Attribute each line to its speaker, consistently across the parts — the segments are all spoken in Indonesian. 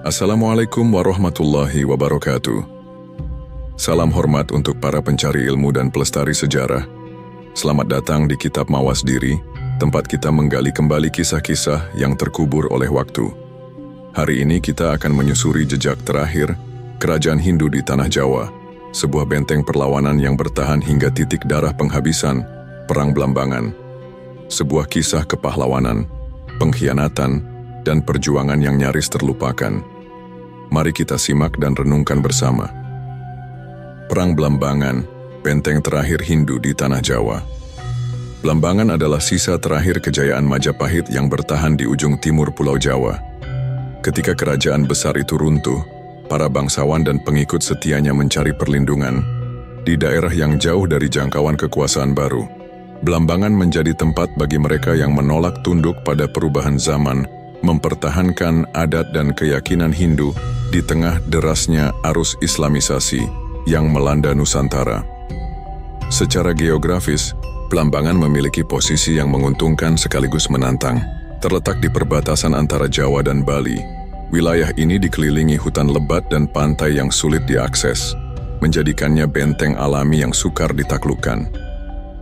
Speaker 1: Assalamualaikum warahmatullahi wabarakatuh. Salam hormat untuk para pencari ilmu dan pelestari sejarah. Selamat datang di Kitab Mawas Diri, tempat kita menggali kembali kisah-kisah yang terkubur oleh waktu. Hari ini kita akan menyusuri jejak terakhir kerajaan Hindu di Tanah Jawa, sebuah benteng perlawanan yang bertahan hingga titik darah penghabisan, Perang Blambangan. Sebuah kisah kepahlawanan, pengkhianatan, dan perjuangan yang nyaris terlupakan. Mari kita simak dan renungkan bersama. Perang Blambangan, benteng terakhir Hindu di Tanah Jawa. Blambangan adalah sisa terakhir kejayaan Majapahit yang bertahan di ujung timur Pulau Jawa. Ketika kerajaan besar itu runtuh, para bangsawan dan pengikut setianya mencari perlindungan di daerah yang jauh dari jangkauan kekuasaan baru. Blambangan menjadi tempat bagi mereka yang menolak tunduk pada perubahan zaman, mempertahankan adat dan keyakinan Hindu di tengah derasnya arus Islamisasi yang melanda Nusantara. Secara geografis, Blambangan memiliki posisi yang menguntungkan sekaligus menantang. Terletak di perbatasan antara Jawa dan Bali, wilayah ini dikelilingi hutan lebat dan pantai yang sulit diakses, menjadikannya benteng alami yang sukar ditaklukkan.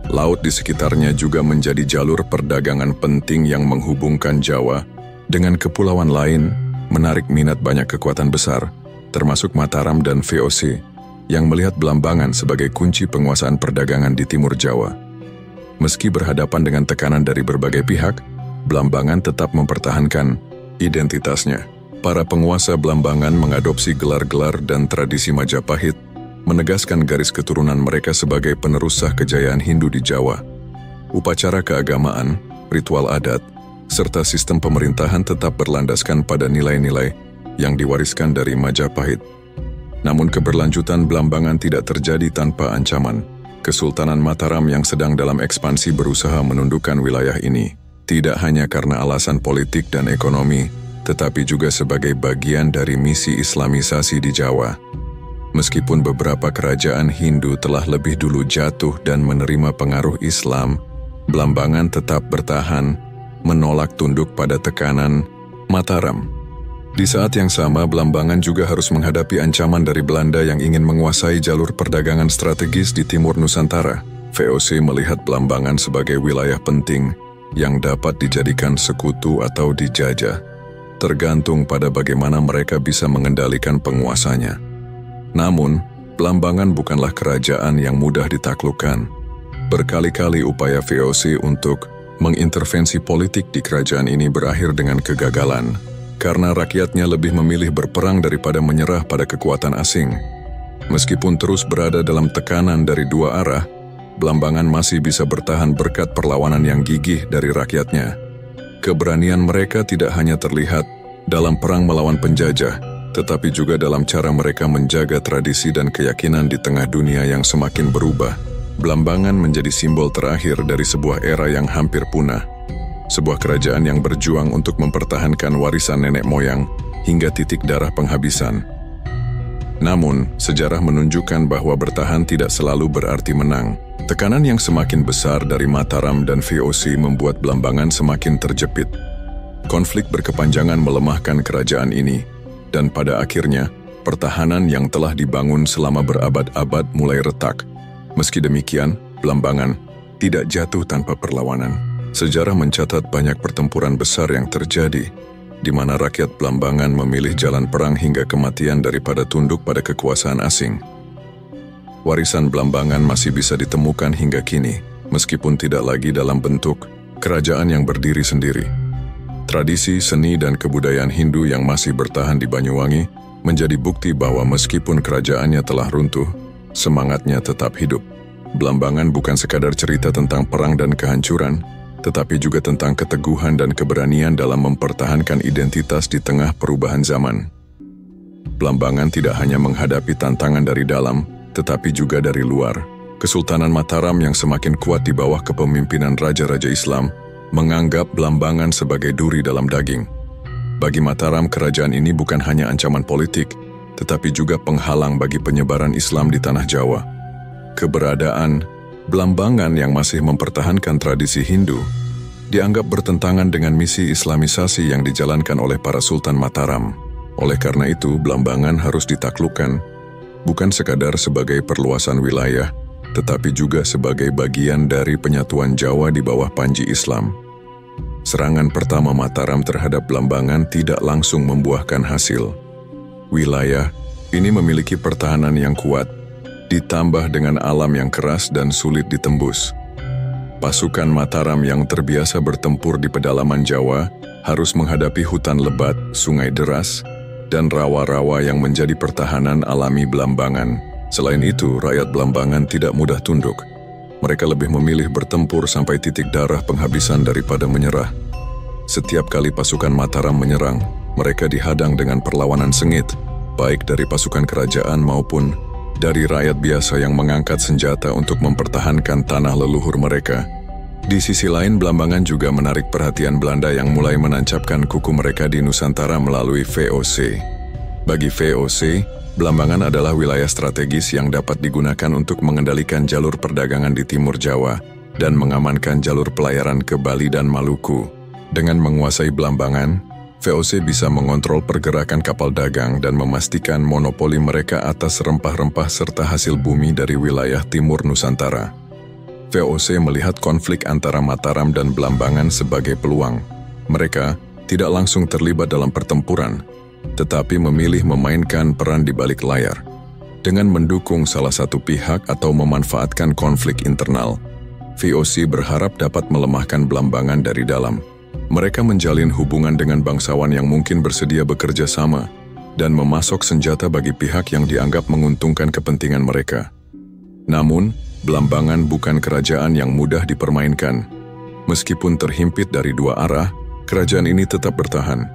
Speaker 1: Laut di sekitarnya juga menjadi jalur perdagangan penting yang menghubungkan Jawa dengan kepulauan lain, menarik minat banyak kekuatan besar, termasuk Mataram dan VOC, yang melihat Blambangan sebagai kunci penguasaan perdagangan di timur Jawa. Meski berhadapan dengan tekanan dari berbagai pihak, Blambangan tetap mempertahankan identitasnya. Para penguasa Blambangan mengadopsi gelar-gelar dan tradisi Majapahit, menegaskan garis keturunan mereka sebagai penerus sah kejayaan Hindu di Jawa. Upacara keagamaan, ritual adat, serta sistem pemerintahan tetap berlandaskan pada nilai-nilai yang diwariskan dari Majapahit. Namun keberlanjutan Blambangan tidak terjadi tanpa ancaman. Kesultanan Mataram yang sedang dalam ekspansi berusaha menundukkan wilayah ini, tidak hanya karena alasan politik dan ekonomi, tetapi juga sebagai bagian dari misi Islamisasi di Jawa. Meskipun beberapa kerajaan Hindu telah lebih dulu jatuh dan menerima pengaruh Islam, Blambangan tetap bertahan, menolak tunduk pada tekanan Mataram. Di saat yang sama, Blambangan juga harus menghadapi ancaman dari Belanda yang ingin menguasai jalur perdagangan strategis di timur Nusantara. VOC melihat Blambangan sebagai wilayah penting yang dapat dijadikan sekutu atau dijajah, tergantung pada bagaimana mereka bisa mengendalikan penguasanya. Namun, Blambangan bukanlah kerajaan yang mudah ditaklukkan. Berkali-kali upaya VOC untuk mengintervensi politik di kerajaan ini berakhir dengan kegagalan, karena rakyatnya lebih memilih berperang daripada menyerah pada kekuatan asing. Meskipun terus berada dalam tekanan dari dua arah, Blambangan masih bisa bertahan berkat perlawanan yang gigih dari rakyatnya. Keberanian mereka tidak hanya terlihat dalam perang melawan penjajah, tetapi juga dalam cara mereka menjaga tradisi dan keyakinan di tengah dunia yang semakin berubah. Blambangan menjadi simbol terakhir dari sebuah era yang hampir punah. Sebuah kerajaan yang berjuang untuk mempertahankan warisan nenek moyang hingga titik darah penghabisan. Namun, sejarah menunjukkan bahwa bertahan tidak selalu berarti menang. Tekanan yang semakin besar dari Mataram dan VOC membuat Blambangan semakin terjepit. Konflik berkepanjangan melemahkan kerajaan ini, dan pada akhirnya, pertahanan yang telah dibangun selama berabad-abad mulai retak. Meski demikian, Blambangan tidak jatuh tanpa perlawanan. Sejarah mencatat banyak pertempuran besar yang terjadi, di mana rakyat Blambangan memilih jalan perang hingga kematian daripada tunduk pada kekuasaan asing. Warisan Blambangan masih bisa ditemukan hingga kini, meskipun tidak lagi dalam bentuk kerajaan yang berdiri sendiri. Tradisi, seni, dan kebudayaan Hindu yang masih bertahan di Banyuwangi menjadi bukti bahwa meskipun kerajaannya telah runtuh, semangatnya tetap hidup. Blambangan bukan sekadar cerita tentang perang dan kehancuran, tetapi juga tentang keteguhan dan keberanian dalam mempertahankan identitas di tengah perubahan zaman. Blambangan tidak hanya menghadapi tantangan dari dalam, tetapi juga dari luar. Kesultanan Mataram yang semakin kuat di bawah kepemimpinan raja-raja Islam menganggap Blambangan sebagai duri dalam daging. Bagi Mataram, kerajaan ini bukan hanya ancaman politik, tetapi juga penghalang bagi penyebaran Islam di Tanah Jawa. Keberadaan Blambangan yang masih mempertahankan tradisi Hindu dianggap bertentangan dengan misi Islamisasi yang dijalankan oleh para Sultan Mataram. Oleh karena itu, Blambangan harus ditaklukkan, bukan sekadar sebagai perluasan wilayah, tetapi juga sebagai bagian dari penyatuan Jawa di bawah panji Islam. Serangan pertama Mataram terhadap Blambangan tidak langsung membuahkan hasil. Wilayah ini memiliki pertahanan yang kuat, ditambah dengan alam yang keras dan sulit ditembus. Pasukan Mataram yang terbiasa bertempur di pedalaman Jawa harus menghadapi hutan lebat, sungai deras, dan rawa-rawa yang menjadi pertahanan alami Blambangan. Selain itu, rakyat Blambangan tidak mudah tunduk. Mereka lebih memilih bertempur sampai titik darah penghabisan daripada menyerah. Setiap kali pasukan Mataram menyerang, mereka dihadang dengan perlawanan sengit, baik dari pasukan kerajaan maupun dari rakyat biasa yang mengangkat senjata untuk mempertahankan tanah leluhur mereka. Di sisi lain, Blambangan juga menarik perhatian Belanda yang mulai menancapkan kuku mereka di Nusantara melalui VOC. Bagi VOC, Blambangan adalah wilayah strategis yang dapat digunakan untuk mengendalikan jalur perdagangan di timur Jawa dan mengamankan jalur pelayaran ke Bali dan Maluku. Dengan menguasai Blambangan, VOC bisa mengontrol pergerakan kapal dagang dan memastikan monopoli mereka atas rempah-rempah serta hasil bumi dari wilayah timur Nusantara. VOC melihat konflik antara Mataram dan Blambangan sebagai peluang. Mereka tidak langsung terlibat dalam pertempuran, tetapi memilih memainkan peran di balik layar. Dengan mendukung salah satu pihak atau memanfaatkan konflik internal, VOC berharap dapat melemahkan Blambangan dari dalam. Mereka menjalin hubungan dengan bangsawan yang mungkin bersedia bekerja sama dan memasok senjata bagi pihak yang dianggap menguntungkan kepentingan mereka. Namun, Blambangan bukan kerajaan yang mudah dipermainkan. Meskipun terhimpit dari dua arah, kerajaan ini tetap bertahan.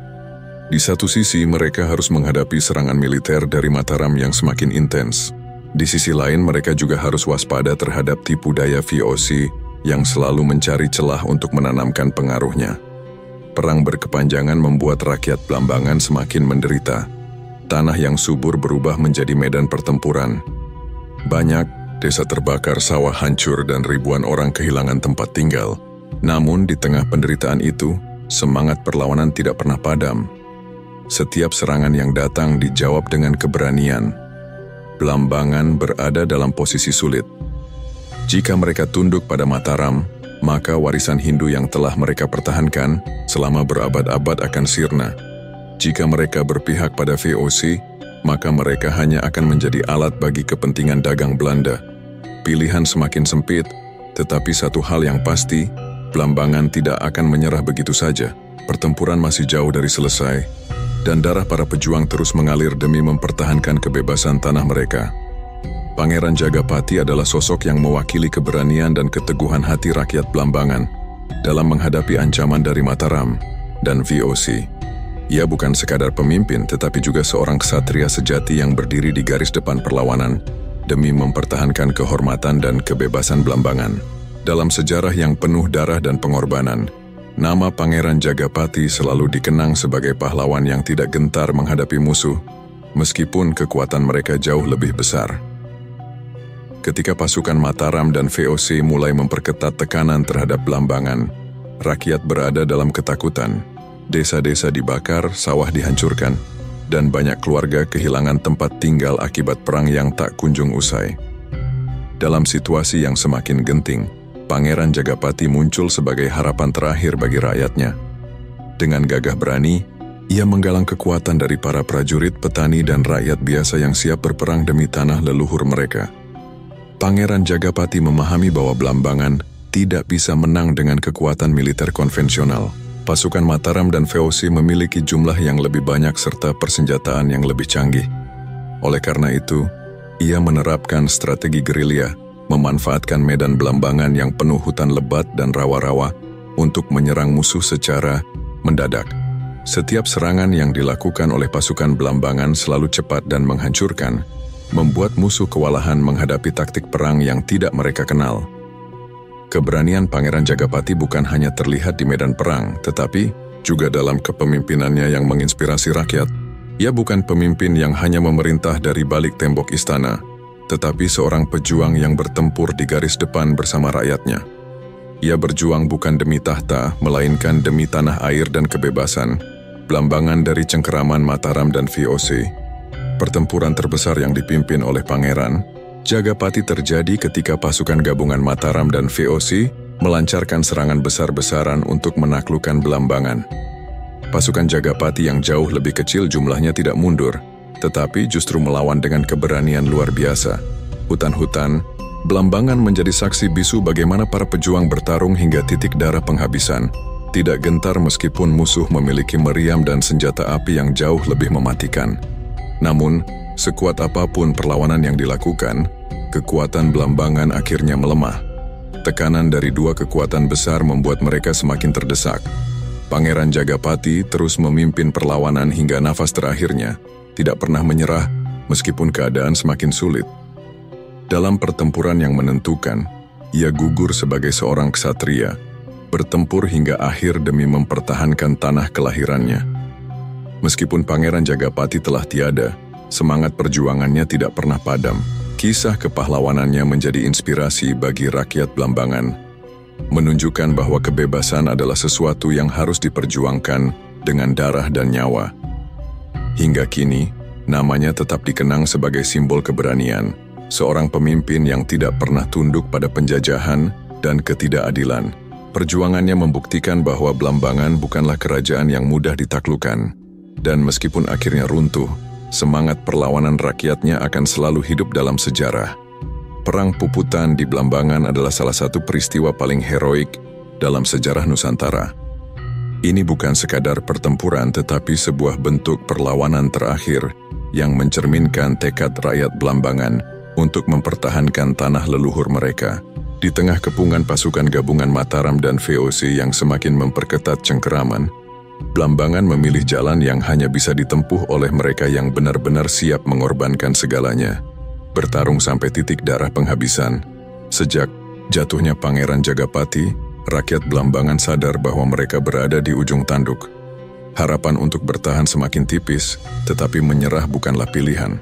Speaker 1: Di satu sisi, mereka harus menghadapi serangan militer dari Mataram yang semakin intens. Di sisi lain, mereka juga harus waspada terhadap tipu daya VOC yang selalu mencari celah untuk menanamkan pengaruhnya. Perang berkepanjangan membuat rakyat Blambangan semakin menderita. Tanah yang subur berubah menjadi medan pertempuran. Banyak desa terbakar, sawah hancur, dan ribuan orang kehilangan tempat tinggal. Namun, di tengah penderitaan itu, semangat perlawanan tidak pernah padam. Setiap serangan yang datang dijawab dengan keberanian. Blambangan berada dalam posisi sulit. Jika mereka tunduk pada Mataram, maka warisan Hindu yang telah mereka pertahankan selama berabad-abad akan sirna. Jika mereka berpihak pada VOC, maka mereka hanya akan menjadi alat bagi kepentingan dagang Belanda. Pilihan semakin sempit, tetapi satu hal yang pasti, Blambangan tidak akan menyerah begitu saja. Pertempuran masih jauh dari selesai, dan darah para pejuang terus mengalir demi mempertahankan kebebasan tanah mereka. Pangeran Jagapati adalah sosok yang mewakili keberanian dan keteguhan hati rakyat Blambangan dalam menghadapi ancaman dari Mataram dan VOC. Ia bukan sekadar pemimpin, tetapi juga seorang ksatria sejati yang berdiri di garis depan perlawanan demi mempertahankan kehormatan dan kebebasan Blambangan. Dalam sejarah yang penuh darah dan pengorbanan, nama Pangeran Jagapati selalu dikenang sebagai pahlawan yang tidak gentar menghadapi musuh, meskipun kekuatan mereka jauh lebih besar. Ketika pasukan Mataram dan VOC mulai memperketat tekanan terhadap Blambangan, rakyat berada dalam ketakutan. Desa-desa dibakar, sawah dihancurkan, dan banyak keluarga kehilangan tempat tinggal akibat perang yang tak kunjung usai. Dalam situasi yang semakin genting, Pangeran Jagapati muncul sebagai harapan terakhir bagi rakyatnya. Dengan gagah berani, ia menggalang kekuatan dari para prajurit, petani, dan rakyat biasa yang siap berperang demi tanah leluhur mereka. Pangeran Jagapati memahami bahwa Blambangan tidak bisa menang dengan kekuatan militer konvensional. Pasukan Mataram dan VOC memiliki jumlah yang lebih banyak serta persenjataan yang lebih canggih. Oleh karena itu, ia menerapkan strategi gerilya, memanfaatkan medan Blambangan yang penuh hutan lebat dan rawa-rawa untuk menyerang musuh secara mendadak. Setiap serangan yang dilakukan oleh pasukan Blambangan selalu cepat dan menghancurkan, membuat musuh kewalahan menghadapi taktik perang yang tidak mereka kenal. Keberanian Pangeran Jagapati bukan hanya terlihat di medan perang, tetapi juga dalam kepemimpinannya yang menginspirasi rakyat. Ia bukan pemimpin yang hanya memerintah dari balik tembok istana, tetapi seorang pejuang yang bertempur di garis depan bersama rakyatnya. Ia berjuang bukan demi tahta, melainkan demi tanah air dan kebebasan. Belambangan dari cengkeraman Mataram dan VOC. Pertempuran terbesar yang dipimpin oleh Pangeran Jagapati terjadi ketika pasukan gabungan Mataram dan VOC melancarkan serangan besar-besaran untuk menaklukkan Belambangan. Pasukan Jagapati yang jauh lebih kecil jumlahnya tidak mundur, tetapi justru melawan dengan keberanian luar biasa. Hutan-hutan, Belambangan menjadi saksi bisu bagaimana para pejuang bertarung hingga titik darah penghabisan, tidak gentar meskipun musuh memiliki meriam dan senjata api yang jauh lebih mematikan. Namun, sekuat apapun perlawanan yang dilakukan, kekuatan Belambangan akhirnya melemah. Tekanan dari dua kekuatan besar membuat mereka semakin terdesak. Pangeran Jagapati terus memimpin perlawanan hingga nafas terakhirnya, tidak pernah menyerah meskipun keadaan semakin sulit. Dalam pertempuran yang menentukan, ia gugur sebagai seorang ksatria, bertempur hingga akhir demi mempertahankan tanah kelahirannya. Meskipun Pangeran Jagapati telah tiada, semangat perjuangannya tidak pernah padam. Kisah kepahlawanannya menjadi inspirasi bagi rakyat Belambangan, menunjukkan bahwa kebebasan adalah sesuatu yang harus diperjuangkan dengan darah dan nyawa. Hingga kini, namanya tetap dikenang sebagai simbol keberanian, seorang pemimpin yang tidak pernah tunduk pada penjajahan dan ketidakadilan. Perjuangannya membuktikan bahwa Belambangan bukanlah kerajaan yang mudah ditaklukkan, dan meskipun akhirnya runtuh, semangat perlawanan rakyatnya akan selalu hidup dalam sejarah. Perang Puputan di Belambangan adalah salah satu peristiwa paling heroik dalam sejarah Nusantara. Ini bukan sekadar pertempuran tetapi sebuah bentuk perlawanan terakhir yang mencerminkan tekad rakyat Belambangan untuk mempertahankan tanah leluhur mereka. Di tengah kepungan pasukan gabungan Mataram dan VOC yang semakin memperketat cengkeraman, Belambangan memilih jalan yang hanya bisa ditempuh oleh mereka yang benar-benar siap mengorbankan segalanya. Bertarung sampai titik darah penghabisan. Sejak jatuhnya Pangeran Jagapati, rakyat Belambangan sadar bahwa mereka berada di ujung tanduk. Harapan untuk bertahan semakin tipis, tetapi menyerah bukanlah pilihan.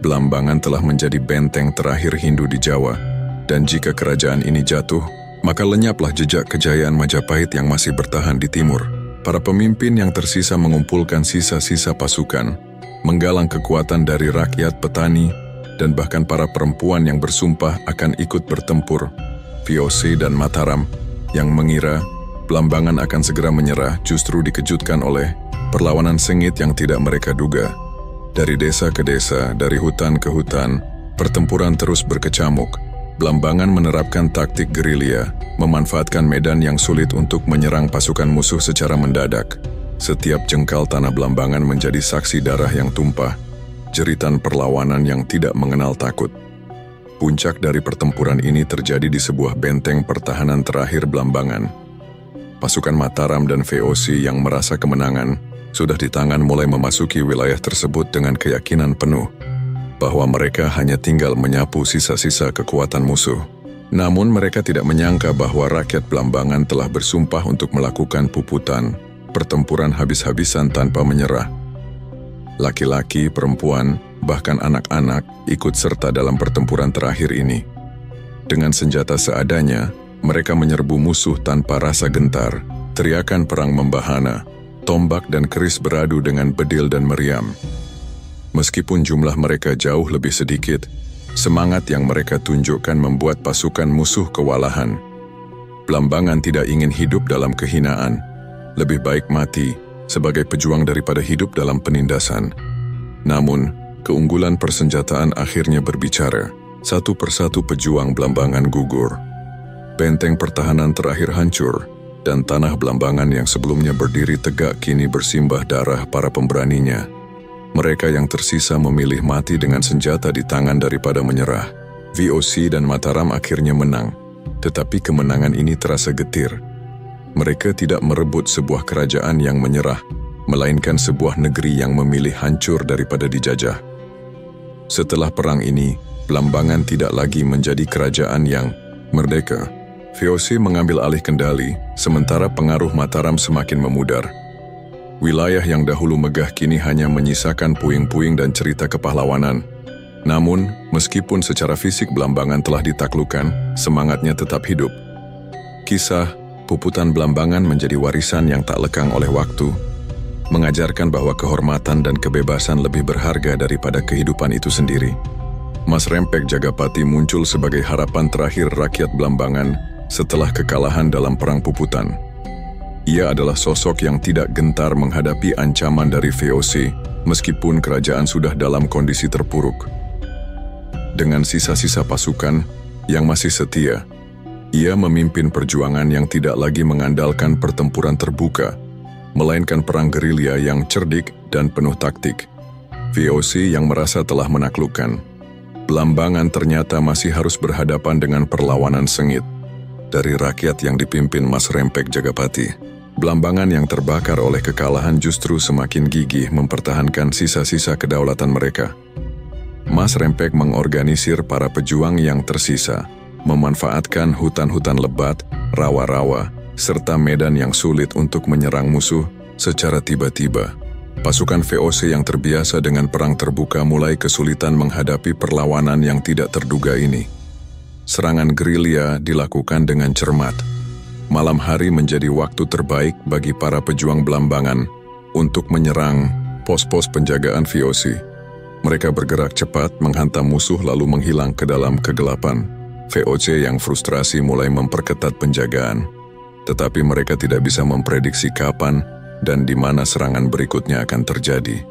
Speaker 1: Belambangan telah menjadi benteng terakhir Hindu di Jawa, dan jika kerajaan ini jatuh, maka lenyaplah jejak kejayaan Majapahit yang masih bertahan di timur. Para pemimpin yang tersisa mengumpulkan sisa-sisa pasukan, menggalang kekuatan dari rakyat, petani, dan bahkan para perempuan yang bersumpah akan ikut bertempur. VOC dan Mataram yang mengira Belambangan akan segera menyerah justru dikejutkan oleh perlawanan sengit yang tidak mereka duga. Dari desa ke desa, dari hutan ke hutan, pertempuran terus berkecamuk. Belambangan menerapkan taktik gerilya, memanfaatkan medan yang sulit untuk menyerang pasukan musuh secara mendadak. Setiap jengkal tanah Belambangan menjadi saksi darah yang tumpah, jeritan perlawanan yang tidak mengenal takut. Puncak dari pertempuran ini terjadi di sebuah benteng pertahanan terakhir Belambangan. Pasukan Mataram dan VOC yang merasa kemenangan sudah di tangan mulai memasuki wilayah tersebut dengan keyakinan penuh bahwa mereka hanya tinggal menyapu sisa-sisa kekuatan musuh. Namun mereka tidak menyangka bahwa rakyat Belambangan telah bersumpah untuk melakukan puputan, pertempuran habis-habisan tanpa menyerah. Laki-laki, perempuan, bahkan anak-anak ikut serta dalam pertempuran terakhir ini. Dengan senjata seadanya, mereka menyerbu musuh tanpa rasa gentar. Teriakan perang membahana, tombak dan keris beradu dengan bedil dan meriam. Meskipun jumlah mereka jauh lebih sedikit, semangat yang mereka tunjukkan membuat pasukan musuh kewalahan. Belambangan tidak ingin hidup dalam kehinaan. Lebih baik mati sebagai pejuang daripada hidup dalam penindasan. Namun, keunggulan persenjataan akhirnya berbicara. Satu persatu pejuang Belambangan gugur. Benteng pertahanan terakhir hancur, dan tanah Belambangan yang sebelumnya berdiri tegak kini bersimbah darah para pemberaninya. Mereka yang tersisa memilih mati dengan senjata di tangan daripada menyerah. VOC dan Mataram akhirnya menang, tetapi kemenangan ini terasa getir. Mereka tidak merebut sebuah kerajaan yang menyerah, melainkan sebuah negeri yang memilih hancur daripada dijajah. Setelah perang ini, Belambangan tidak lagi menjadi kerajaan yang merdeka. VOC mengambil alih kendali, sementara pengaruh Mataram semakin memudar. Wilayah yang dahulu megah kini hanya menyisakan puing-puing dan cerita kepahlawanan. Namun, meskipun secara fisik Belambangan telah ditaklukkan, semangatnya tetap hidup. Kisah Puputan Belambangan menjadi warisan yang tak lekang oleh waktu. mengajarkan bahwa kehormatan dan kebebasan lebih berharga daripada kehidupan itu sendiri. Mas Rempek Jagapati muncul sebagai harapan terakhir rakyat Blambangan setelah kekalahan dalam Perang Puputan. Ia adalah sosok yang tidak gentar menghadapi ancaman dari VOC meskipun kerajaan sudah dalam kondisi terpuruk. Dengan sisa-sisa pasukan yang masih setia, ia memimpin perjuangan yang tidak lagi mengandalkan pertempuran terbuka, melainkan perang gerilya yang cerdik dan penuh taktik. VOC yang merasa telah menaklukkan Blambangan ternyata masih harus berhadapan dengan perlawanan sengit dari rakyat yang dipimpin Mas Rempek Jagapati. Blambangan yang terbakar oleh kekalahan justru semakin gigih mempertahankan sisa-sisa kedaulatan mereka. Mas Rempek mengorganisir para pejuang yang tersisa, memanfaatkan hutan-hutan lebat, rawa-rawa, serta medan yang sulit untuk menyerang musuh secara tiba-tiba. Pasukan VOC yang terbiasa dengan perang terbuka mulai kesulitan menghadapi perlawanan yang tidak terduga ini. Serangan gerilya dilakukan dengan cermat. Malam hari menjadi waktu terbaik bagi para pejuang Blambangan untuk menyerang pos-pos penjagaan VOC. Mereka bergerak cepat menghantam musuh lalu menghilang ke dalam kegelapan. VOC yang frustrasi mulai memperketat penjagaan, tetapi mereka tidak bisa memprediksi kapan dan di mana serangan berikutnya akan terjadi.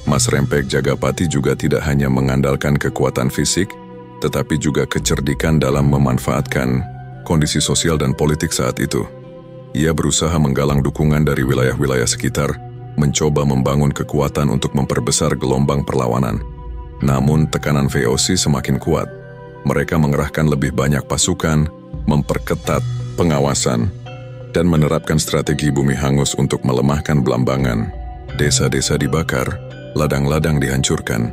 Speaker 1: Mas Rempek Jagapati juga tidak hanya mengandalkan kekuatan fisik, tetapi juga kecerdikan dalam memanfaatkan kondisi sosial dan politik saat itu. Ia berusaha menggalang dukungan dari wilayah-wilayah sekitar, mencoba membangun kekuatan untuk memperbesar gelombang perlawanan. Namun tekanan VOC semakin kuat. Mereka mengerahkan lebih banyak pasukan, memperketat pengawasan, dan menerapkan strategi bumi hangus untuk melemahkan Blambangan. Desa-desa dibakar, ladang-ladang dihancurkan,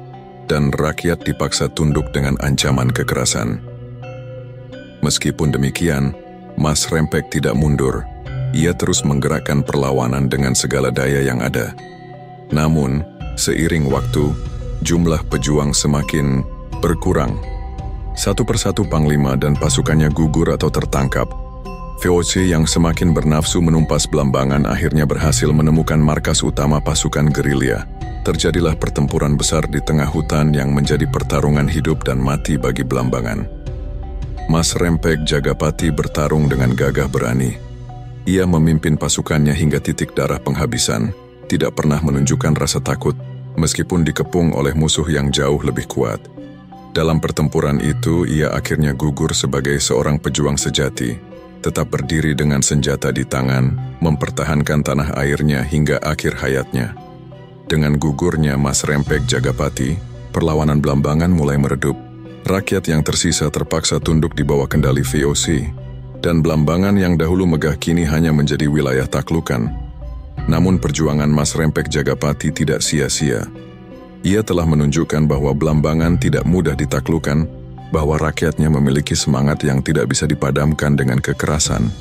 Speaker 1: dan rakyat dipaksa tunduk dengan ancaman kekerasan. Meskipun demikian, Mas Rempek tidak mundur. Ia terus menggerakkan perlawanan dengan segala daya yang ada. Namun, seiring waktu, jumlah pejuang semakin berkurang. Satu persatu panglima dan pasukannya gugur atau tertangkap. VOC yang semakin bernafsu menumpas Blambangan akhirnya berhasil menemukan markas utama pasukan gerilya. Terjadilah pertempuran besar di tengah hutan yang menjadi pertarungan hidup dan mati bagi Blambangan. Mas Rempek Jagapati bertarung dengan gagah berani. Ia memimpin pasukannya hingga titik darah penghabisan, tidak pernah menunjukkan rasa takut, meskipun dikepung oleh musuh yang jauh lebih kuat. Dalam pertempuran itu, ia akhirnya gugur sebagai seorang pejuang sejati, tetap berdiri dengan senjata di tangan, mempertahankan tanah airnya hingga akhir hayatnya. Dengan gugurnya Mas Rempek Jagapati, perlawanan Blambangan mulai meredup. Rakyat yang tersisa terpaksa tunduk di bawah kendali VOC. Dan Blambangan yang dahulu megah kini hanya menjadi wilayah taklukan. Namun perjuangan Mas Rempek Jagapati tidak sia-sia. Ia telah menunjukkan bahwa Blambangan tidak mudah ditaklukkan, bahwa rakyatnya memiliki semangat yang tidak bisa dipadamkan dengan kekerasan.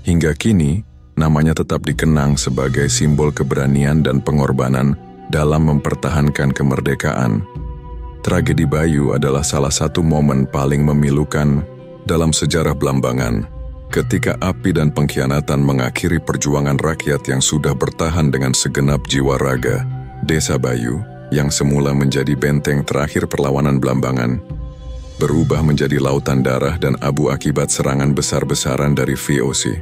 Speaker 1: Hingga kini, namanya tetap dikenang sebagai simbol keberanian dan pengorbanan dalam mempertahankan kemerdekaan. Tragedi Bayu adalah salah satu momen paling memilukan dalam sejarah Blambangan, ketika api dan pengkhianatan mengakhiri perjuangan rakyat yang sudah bertahan dengan segenap jiwa raga. Desa Bayu, yang semula menjadi benteng terakhir perlawanan Blambangan, berubah menjadi lautan darah dan abu akibat serangan besar-besaran dari VOC.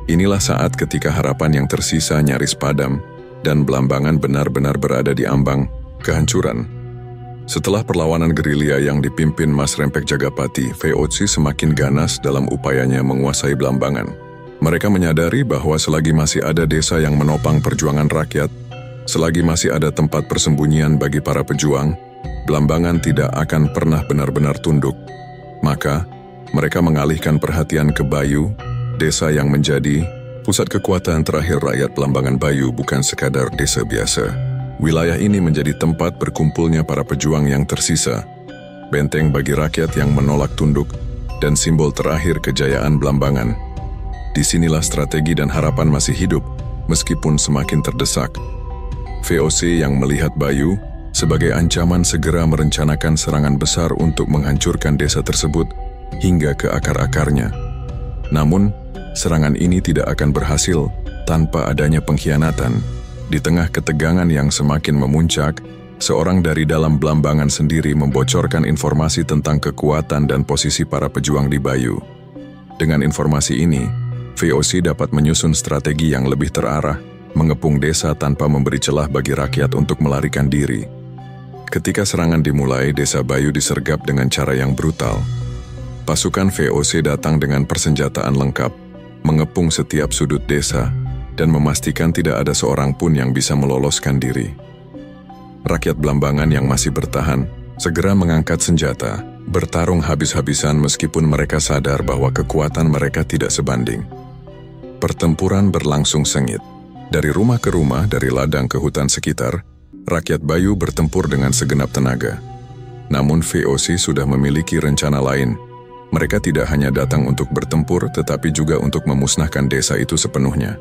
Speaker 1: Inilah saat ketika harapan yang tersisa nyaris padam, dan Blambangan benar-benar berada di ambang kehancuran. Setelah perlawanan gerilya yang dipimpin Mas Rempek Jagapati, VOC semakin ganas dalam upayanya menguasai Blambangan. Mereka menyadari bahwa selagi masih ada desa yang menopang perjuangan rakyat, selagi masih ada tempat persembunyian bagi para pejuang, Blambangan tidak akan pernah benar-benar tunduk. Maka, mereka mengalihkan perhatian ke Bayu, desa yang menjadi pusat kekuatan terakhir rakyat Blambangan. Bayu bukan sekadar desa biasa. Wilayah ini menjadi tempat berkumpulnya para pejuang yang tersisa, benteng bagi rakyat yang menolak tunduk, dan simbol terakhir kejayaan Blambangan. Disinilah strategi dan harapan masih hidup, meskipun semakin terdesak. VOC yang melihat Bayu sebagai ancaman segera merencanakan serangan besar untuk menghancurkan desa tersebut hingga ke akar-akarnya. Namun, serangan ini tidak akan berhasil tanpa adanya pengkhianatan. Di tengah ketegangan yang semakin memuncak, seorang dari dalam Blambangan sendiri membocorkan informasi tentang kekuatan dan posisi para pejuang di Bayu. Dengan informasi ini, VOC dapat menyusun strategi yang lebih terarah, mengepung desa tanpa memberi celah bagi rakyat untuk melarikan diri. Ketika serangan dimulai, desa Bayu disergap dengan cara yang brutal. Pasukan VOC datang dengan persenjataan lengkap, mengepung setiap sudut desa, dan memastikan tidak ada seorang pun yang bisa meloloskan diri. Rakyat Blambangan yang masih bertahan, segera mengangkat senjata, bertarung habis-habisan meskipun mereka sadar bahwa kekuatan mereka tidak sebanding. Pertempuran berlangsung sengit. Dari rumah ke rumah, dari ladang ke hutan sekitar, rakyat Bayu bertempur dengan segenap tenaga. Namun VOC sudah memiliki rencana lain. Mereka tidak hanya datang untuk bertempur, tetapi juga untuk memusnahkan desa itu sepenuhnya.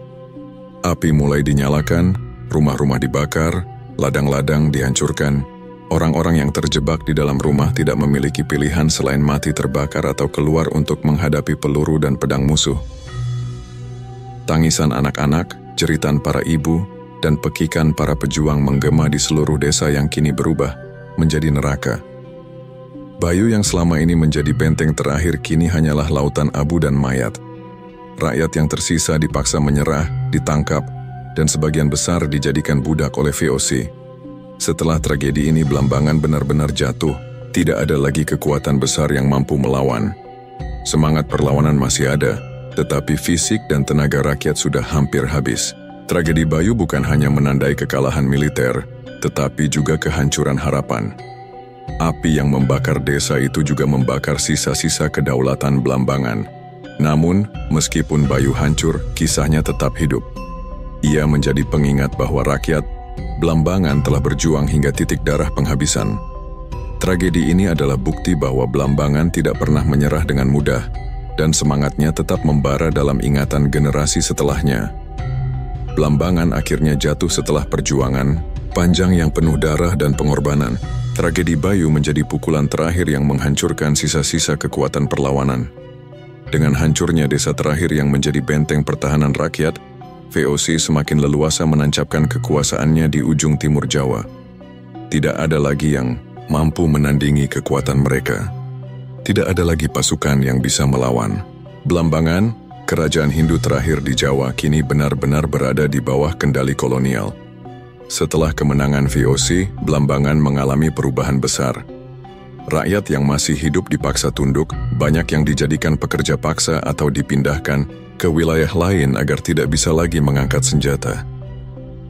Speaker 1: Api mulai dinyalakan, rumah-rumah dibakar, ladang-ladang dihancurkan. Orang-orang yang terjebak di dalam rumah tidak memiliki pilihan selain mati terbakar atau keluar untuk menghadapi peluru dan pedang musuh. Tangisan anak-anak, jeritan para ibu, dan pekikan para pejuang menggema di seluruh desa yang kini berubah menjadi neraka. Bayu yang selama ini menjadi benteng terakhir kini hanyalah lautan abu dan mayat. Rakyat yang tersisa dipaksa menyerah, ditangkap, dan sebagian besar dijadikan budak oleh VOC. Setelah tragedi ini, Blambangan benar-benar jatuh. Tidak ada lagi kekuatan besar yang mampu melawan. Semangat perlawanan masih ada, tetapi fisik dan tenaga rakyat sudah hampir habis. Tragedi Bayu bukan hanya menandai kekalahan militer, tetapi juga kehancuran harapan. Api yang membakar desa itu juga membakar sisa-sisa kedaulatan Blambangan. Namun, meskipun Bayu hancur, kisahnya tetap hidup. Ia menjadi pengingat bahwa rakyat Blambangan telah berjuang hingga titik darah penghabisan. Tragedi ini adalah bukti bahwa Blambangan tidak pernah menyerah dengan mudah, dan semangatnya tetap membara dalam ingatan generasi setelahnya. Blambangan akhirnya jatuh setelah perjuangan panjang yang penuh darah dan pengorbanan. Tragedi Bayu menjadi pukulan terakhir yang menghancurkan sisa-sisa kekuatan perlawanan. Dengan hancurnya desa terakhir yang menjadi benteng pertahanan rakyat, VOC semakin leluasa menancapkan kekuasaannya di ujung timur Jawa. Tidak ada lagi yang mampu menandingi kekuatan mereka. Tidak ada lagi pasukan yang bisa melawan. Blambangan, kerajaan Hindu terakhir di Jawa, kini benar-benar berada di bawah kendali kolonial. Setelah kemenangan VOC, Blambangan mengalami perubahan besar. Rakyat yang masih hidup dipaksa tunduk, banyak yang dijadikan pekerja paksa atau dipindahkan ke wilayah lain agar tidak bisa lagi mengangkat senjata.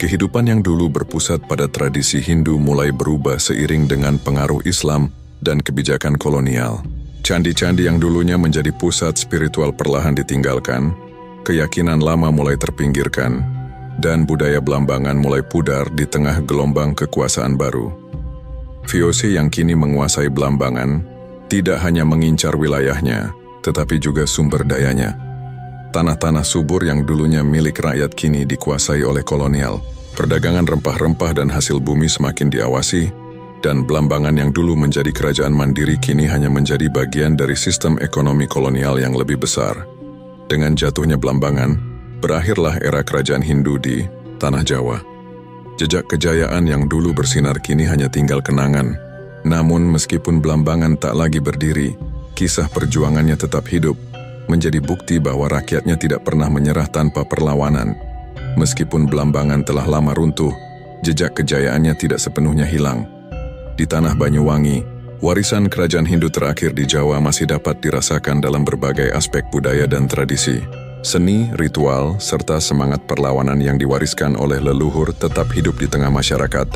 Speaker 1: Kehidupan yang dulu berpusat pada tradisi Hindu mulai berubah seiring dengan pengaruh Islam dan kebijakan kolonial. Candi-candi yang dulunya menjadi pusat spiritual perlahan ditinggalkan, keyakinan lama mulai terpinggirkan, dan budaya Blambangan mulai pudar di tengah gelombang kekuasaan baru. VOC yang kini menguasai Blambangan tidak hanya mengincar wilayahnya, tetapi juga sumber dayanya. Tanah-tanah subur yang dulunya milik rakyat kini dikuasai oleh kolonial. Perdagangan rempah-rempah dan hasil bumi semakin diawasi, dan Blambangan yang dulu menjadi kerajaan mandiri kini hanya menjadi bagian dari sistem ekonomi kolonial yang lebih besar. Dengan jatuhnya Blambangan, berakhirlah era kerajaan Hindu di Tanah Jawa. Jejak kejayaan yang dulu bersinar kini hanya tinggal kenangan. Namun meskipun Blambangan tak lagi berdiri, kisah perjuangannya tetap hidup, menjadi bukti bahwa rakyatnya tidak pernah menyerah tanpa perlawanan. Meskipun Blambangan telah lama runtuh, jejak kejayaannya tidak sepenuhnya hilang. Di tanah Banyuwangi, warisan kerajaan Hindu terakhir di Jawa masih dapat dirasakan dalam berbagai aspek budaya dan tradisi. Seni, ritual, serta semangat perlawanan yang diwariskan oleh leluhur tetap hidup di tengah masyarakat,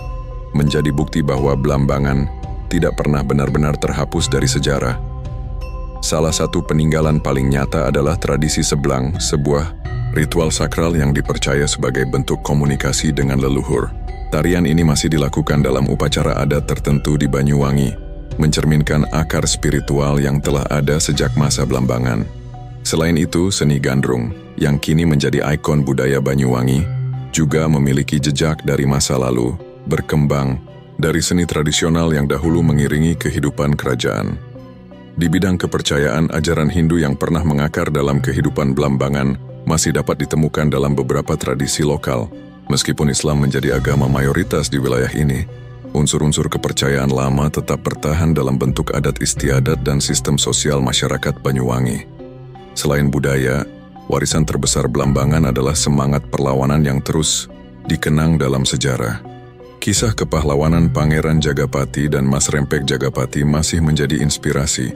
Speaker 1: menjadi bukti bahwa Blambangan tidak pernah benar-benar terhapus dari sejarah. Salah satu peninggalan paling nyata adalah tradisi seblang, sebuah ritual sakral yang dipercaya sebagai bentuk komunikasi dengan leluhur. Tarian ini masih dilakukan dalam upacara adat tertentu di Banyuwangi, mencerminkan akar spiritual yang telah ada sejak masa Blambangan. Selain itu, seni gandrung, yang kini menjadi ikon budaya Banyuwangi, juga memiliki jejak dari masa lalu, berkembang dari seni tradisional yang dahulu mengiringi kehidupan kerajaan. Di bidang kepercayaan, ajaran Hindu yang pernah mengakar dalam kehidupan Blambangan masih dapat ditemukan dalam beberapa tradisi lokal. Meskipun Islam menjadi agama mayoritas di wilayah ini, unsur-unsur kepercayaan lama tetap bertahan dalam bentuk adat istiadat dan sistem sosial masyarakat Banyuwangi. Selain budaya, warisan terbesar Blambangan adalah semangat perlawanan yang terus dikenang dalam sejarah. Kisah kepahlawanan Pangeran Jagapati dan Mas Rempek Jagapati masih menjadi inspirasi,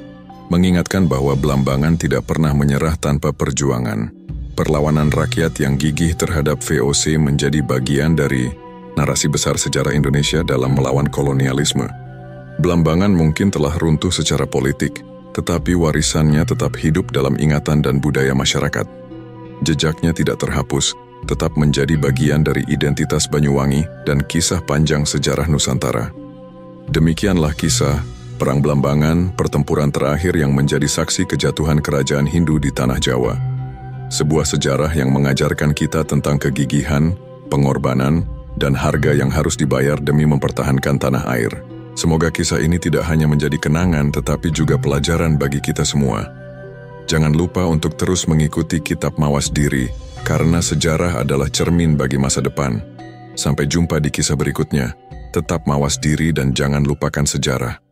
Speaker 1: mengingatkan bahwa Blambangan tidak pernah menyerah tanpa perjuangan. Perlawanan rakyat yang gigih terhadap VOC menjadi bagian dari narasi besar sejarah Indonesia dalam melawan kolonialisme. Blambangan mungkin telah runtuh secara politik, tetapi warisannya tetap hidup dalam ingatan dan budaya masyarakat. Jejaknya tidak terhapus, tetap menjadi bagian dari identitas Banyuwangi dan kisah panjang sejarah Nusantara. Demikianlah kisah Perang Blambangan, pertempuran terakhir yang menjadi saksi kejatuhan kerajaan Hindu di Tanah Jawa. Sebuah sejarah yang mengajarkan kita tentang kegigihan, pengorbanan, dan harga yang harus dibayar demi mempertahankan tanah air. Semoga kisah ini tidak hanya menjadi kenangan tetapi juga pelajaran bagi kita semua. Jangan lupa untuk terus mengikuti Kitab Mawas Diri, karena sejarah adalah cermin bagi masa depan. Sampai jumpa di kisah berikutnya. Tetap mawas diri dan jangan lupakan sejarah.